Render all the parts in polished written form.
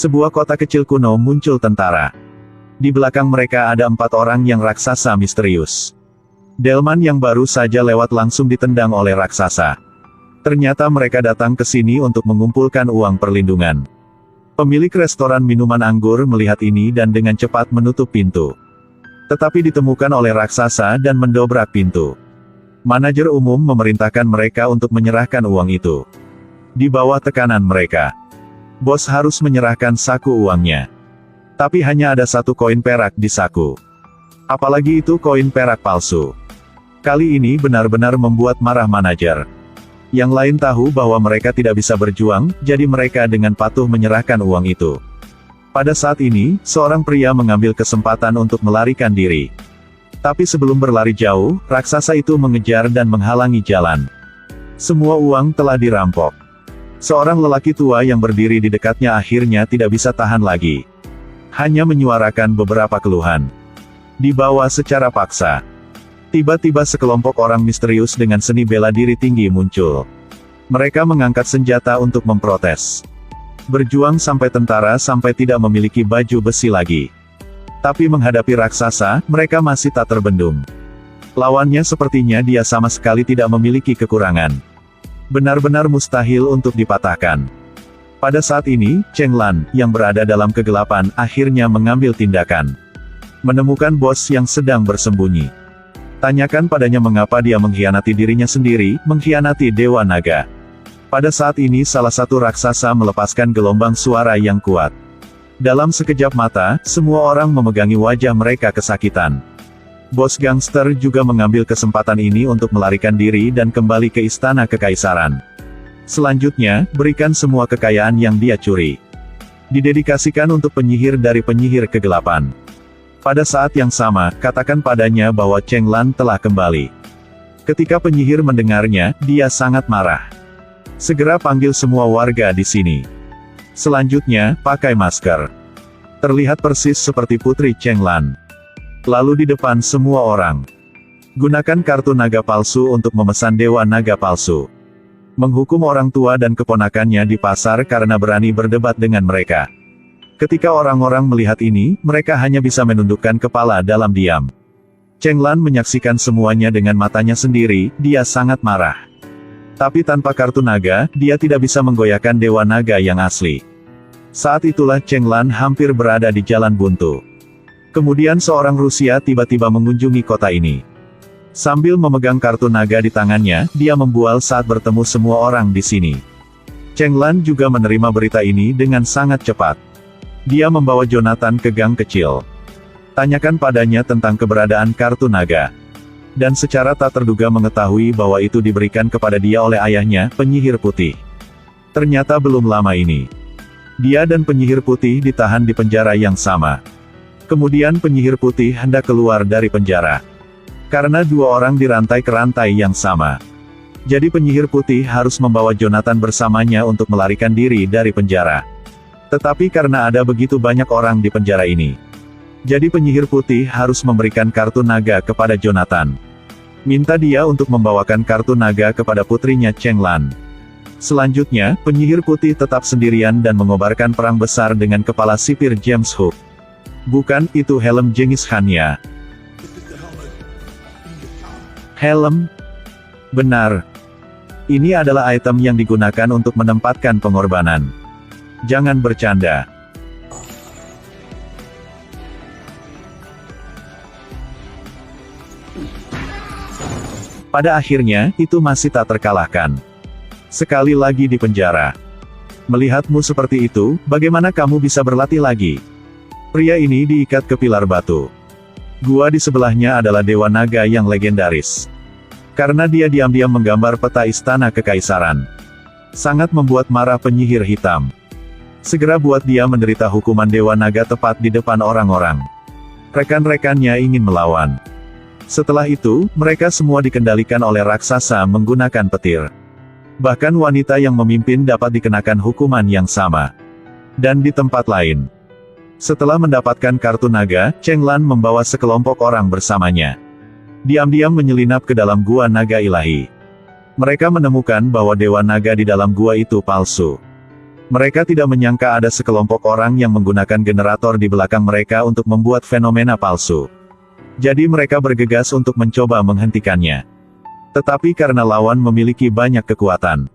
Sebuah kota kecil kuno muncul tentara. Di belakang mereka ada 4 orang yang raksasa misterius. Delman yang baru saja lewat langsung ditendang oleh raksasa. Ternyata mereka datang ke sini untuk mengumpulkan uang perlindungan. Pemilik restoran minuman anggur melihat ini dan dengan cepat menutup pintu. Tetapi ditemukan oleh raksasa dan mendobrak pintu. Manajer umum memerintahkan mereka untuk menyerahkan uang itu. Di bawah tekanan mereka, bos harus menyerahkan saku uangnya. Tapi hanya ada 1 koin perak di saku. Apalagi itu koin perak palsu. Kali ini benar-benar membuat marah manajer. Yang lain tahu bahwa mereka tidak bisa berjuang, jadi mereka dengan patuh menyerahkan uang itu. Pada saat ini, seorang pria mengambil kesempatan untuk melarikan diri. Tapi sebelum berlari jauh, raksasa itu mengejar dan menghalangi jalan. Semua uang telah dirampok. Seorang lelaki tua yang berdiri di dekatnya akhirnya tidak bisa tahan lagi. Hanya menyuarakan beberapa keluhan. Dibawa secara paksa. Tiba-tiba sekelompok orang misterius dengan seni bela diri tinggi muncul. Mereka mengangkat senjata untuk memprotes. Berjuang sampai tentara sampai tidak memiliki baju besi lagi. Tapi menghadapi raksasa, mereka masih tak terbendung. Lawannya sepertinya dia sama sekali tidak memiliki kekurangan. Benar-benar mustahil untuk dipatahkan. Pada saat ini, Cheng Lan, yang berada dalam kegelapan, akhirnya mengambil tindakan. Menemukan bos yang sedang bersembunyi. Tanyakan padanya mengapa dia mengkhianati dirinya sendiri, mengkhianati Dewa Naga. Pada saat ini salah satu raksasa melepaskan gelombang suara yang kuat. Dalam sekejap mata, semua orang memegangi wajah mereka kesakitan. Bos gangster juga mengambil kesempatan ini untuk melarikan diri dan kembali ke istana kekaisaran. Selanjutnya, berikan semua kekayaan yang dia curi. Didedikasikan untuk penyihir dari penyihir kegelapan. Pada saat yang sama, katakan padanya bahwa Cheng Lan telah kembali. Ketika penyihir mendengarnya, dia sangat marah. Segera panggil semua warga di sini. Selanjutnya, pakai masker. Terlihat persis seperti Putri Cheng Lan. Lalu di depan semua orang. Gunakan kartu naga palsu untuk memesan Dewa Naga palsu. Menghukum orang tua dan keponakannya di pasar karena berani berdebat dengan mereka. Ketika orang-orang melihat ini, mereka hanya bisa menundukkan kepala dalam diam. Cheng Lan menyaksikan semuanya dengan matanya sendiri, dia sangat marah. Tapi tanpa kartu naga, dia tidak bisa menggoyahkan Dewa Naga yang asli. Saat itulah Cheng Lan hampir berada di jalan buntu. Kemudian seorang Rusia tiba-tiba mengunjungi kota ini. Sambil memegang kartu naga di tangannya, dia membual saat bertemu semua orang di sini. Cheng Lan juga menerima berita ini dengan sangat cepat. Dia membawa Jonathan ke gang kecil. Tanyakan padanya tentang keberadaan kartu naga. Dan secara tak terduga mengetahui bahwa itu diberikan kepada dia oleh ayahnya, penyihir putih. Ternyata belum lama ini, dia dan penyihir putih ditahan di penjara yang sama. Kemudian penyihir putih hendak keluar dari penjara. Karena 2 orang dirantai ke rantai yang sama. Jadi penyihir putih harus membawa Jonathan bersamanya untuk melarikan diri dari penjara. Tetapi karena ada begitu banyak orang di penjara ini, jadi penyihir putih harus memberikan kartu naga kepada Jonathan. Minta dia untuk membawakan kartu naga kepada putrinya Cheng Lan. Selanjutnya, penyihir putih tetap sendirian dan mengobarkan perang besar dengan kepala sipir James Hook. Bukan, itu helm Genghis Khan ya. Helm? Benar. Ini adalah item yang digunakan untuk menempatkan pengorbanan. Jangan bercanda. Pada akhirnya, itu masih tak terkalahkan. Sekali lagi di penjara. Melihatmu seperti itu, bagaimana kamu bisa berlatih lagi? Pria ini diikat ke pilar batu. Gua di sebelahnya adalah Dewa Naga yang legendaris. Karena dia diam-diam menggambar peta istana kekaisaran. Sangat membuat marah penyihir hitam. Segera buat dia menderita hukuman Dewa Naga tepat di depan orang-orang. Rekan-rekannya ingin melawan. Setelah itu, mereka semua dikendalikan oleh raksasa menggunakan petir. Bahkan wanita yang memimpin dapat dikenakan hukuman yang sama. Dan di tempat lain. Setelah mendapatkan kartu naga, Cheng Lan membawa sekelompok orang bersamanya. Diam-diam menyelinap ke dalam gua naga ilahi. Mereka menemukan bahwa Dewa Naga di dalam gua itu palsu. Mereka tidak menyangka ada sekelompok orang yang menggunakan generator di belakang mereka untuk membuat fenomena palsu. Jadi mereka bergegas untuk mencoba menghentikannya. Tetapi karena lawan memiliki banyak kekuatan,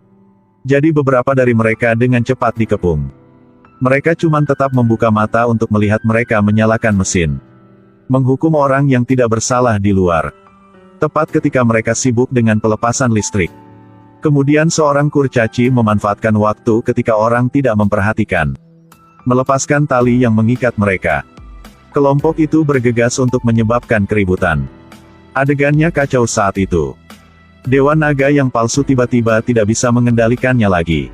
jadi beberapa dari mereka dengan cepat dikepung. Mereka cuma tetap membuka mata untuk melihat mereka menyalakan mesin. Menghukum orang yang tidak bersalah di luar. Tepat ketika mereka sibuk dengan pelepasan listrik. Kemudian seorang kurcaci memanfaatkan waktu ketika orang tidak memperhatikan. Melepaskan tali yang mengikat mereka. Kelompok itu bergegas untuk menyebabkan keributan. Adegannya kacau saat itu. Dewa Naga yang palsu tiba-tiba tidak bisa mengendalikannya lagi.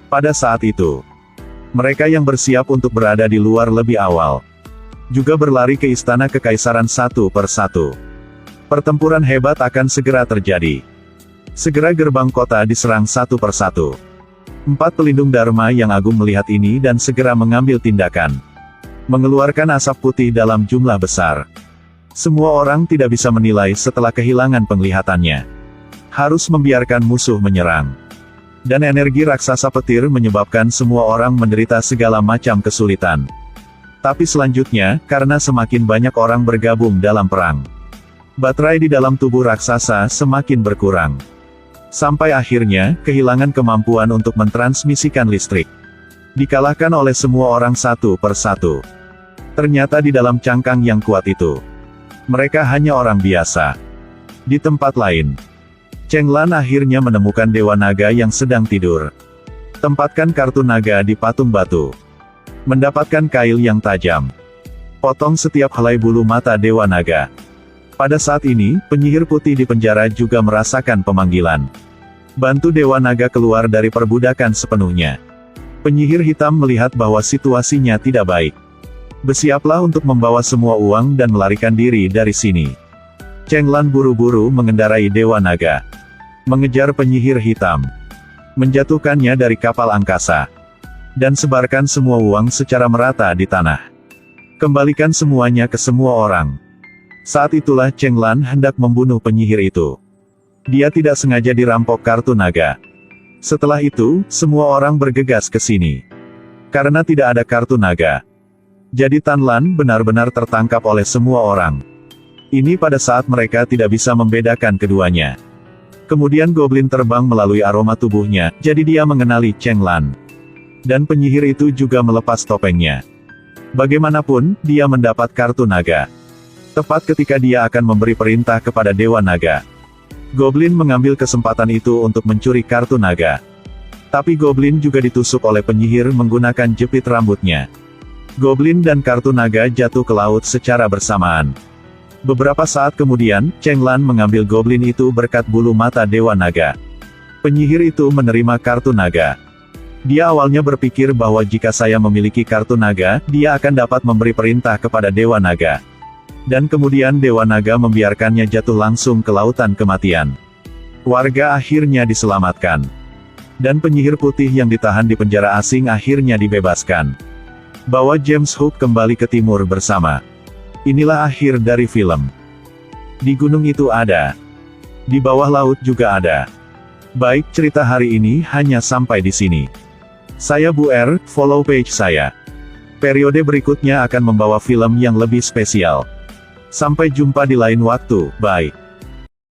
Pada saat itu, mereka yang bersiap untuk berada di luar lebih awal, juga berlari ke istana kekaisaran satu per satu. Pertempuran hebat akan segera terjadi. Segera gerbang kota diserang satu per satu. 4 pelindung Dharma yang agung melihat ini dan segera mengambil tindakan. Mengeluarkan asap putih dalam jumlah besar. Semua orang tidak bisa menilai setelah kehilangan penglihatannya. Harus membiarkan musuh menyerang. Dan energi raksasa petir menyebabkan semua orang menderita segala macam kesulitan. Tapi selanjutnya, karena semakin banyak orang bergabung dalam perang, baterai di dalam tubuh raksasa semakin berkurang. Sampai akhirnya, kehilangan kemampuan untuk mentransmisikan listrik. Dikalahkan oleh semua orang satu per satu. Ternyata di dalam cangkang yang kuat itu, mereka hanya orang biasa. Di tempat lain, Cheng Lan akhirnya menemukan Dewa Naga yang sedang tidur. Tempatkan kartu naga di patung batu. Mendapatkan kail yang tajam. Potong setiap helai bulu mata Dewa Naga. Pada saat ini, penyihir putih di penjara juga merasakan pemanggilan. Bantu Dewa Naga keluar dari perbudakan sepenuhnya. Penyihir hitam melihat bahwa situasinya tidak baik. Bersiaplah untuk membawa semua uang dan melarikan diri dari sini. Cheng Lan buru-buru mengendarai Dewa Naga. Mengejar penyihir hitam. Menjatuhkannya dari kapal angkasa. Dan sebarkan semua uang secara merata di tanah. Kembalikan semuanya ke semua orang. Saat itulah Cheng Lan hendak membunuh penyihir itu. Dia tidak sengaja dirampok kartu naga. Setelah itu, semua orang bergegas ke sini. Karena tidak ada kartu naga, jadi Tan Lan benar-benar tertangkap oleh semua orang. Ini pada saat mereka tidak bisa membedakan keduanya. Kemudian goblin terbang melalui aroma tubuhnya, jadi dia mengenali Cheng Lan. Dan penyihir itu juga melepas topengnya. Bagaimanapun, dia mendapat kartu naga. Tepat ketika dia akan memberi perintah kepada Dewa Naga. Goblin mengambil kesempatan itu untuk mencuri kartu naga. Tapi Goblin juga ditusuk oleh penyihir menggunakan jepit rambutnya. Goblin dan kartu naga jatuh ke laut secara bersamaan. Beberapa saat kemudian, Cheng Lan mengambil Goblin itu berkat bulu mata Dewa Naga. Penyihir itu menerima kartu naga. Dia awalnya berpikir bahwa jika saya memiliki kartu naga, dia akan dapat memberi perintah kepada Dewa Naga. Dan kemudian Dewa Naga membiarkannya jatuh langsung ke lautan kematian. Warga akhirnya diselamatkan. Dan penyihir putih yang ditahan di penjara asing akhirnya dibebaskan. Bawa James Hook kembali ke timur bersama. Inilah akhir dari film. Di gunung itu ada. Di bawah laut juga ada. Baik, cerita hari ini hanya sampai di sini. Saya Bu R, follow page saya. Periode berikutnya akan membawa film yang lebih spesial. Sampai jumpa di lain waktu, bye.